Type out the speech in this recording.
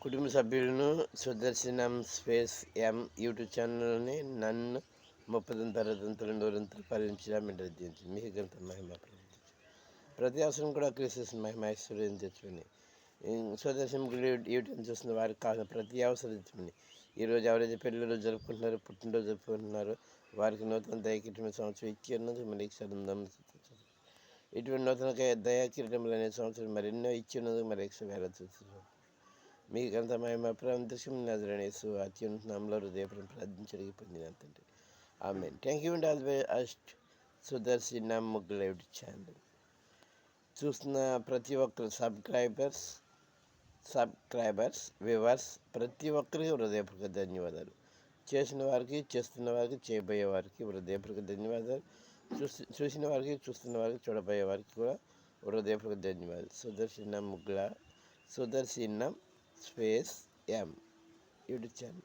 కుటుంబ సభ్యులను సుదర్శనం స్పేస్ ఎం యూట్యూబ్ ఛానల్ని నన్ను 30 తరగతులు నూరంతులు ఫలించడం మీకు గంత మహిమ ప్రతి అవసరం కూడా క్రీస్తు మహిమ ఐశ్వర్యం తెచ్చుకుని సుదర్శనం యూట్యూబ్ చూస్తున్న వారికి కాదు ప్రతి అవసరం తెచ్చుకుని ఈరోజు ఎవరైతే పెళ్ళిళ్ళు జరుపుకుంటున్నారో పుట్టినరోజు జరుపుకుంటున్నారో వారికి నూతన దయకిటమైన సంవత్సరం ఇచ్చి ఉన్నది మనకి సరందం ఇటువంటి నూతన దయాకిరీటములు అనే సంవత్సరం మరెన్నో ఇచ్చి ఉన్నది మరి వేల చూస్తున్నాం మీకు అంత మహిమ ప్రదర్శం నజరనేసు అత్యున్నత నామములో హృదయపూర్వక ప్రార్థించడానికి పొందినంతంటే amen. Thank you and always Sudarshana ముగ్గులైవ్ ఛానల్ చూస్తున్న ప్రతి ఒక్కరు సబ్స్క్రైబర్స్ వ్యూవర్స్ ప్రతి ఒక్కరికి హృదయపూర్వక ధన్యవాదాలు. చేసిన వారికి, చేస్తున్న వారికి, చేయబోయే వారికి హృదయపూర్వక ధన్యవాదాలు. చూసిన వారికి, చూస్తున్న వారికి, చూడబోయే వారికి కూడా హృదయపూర్వక ధన్యవాదాలు. సుదర్శనం స్పేస్ ఎం యూట్యూబ్ ఛానల్.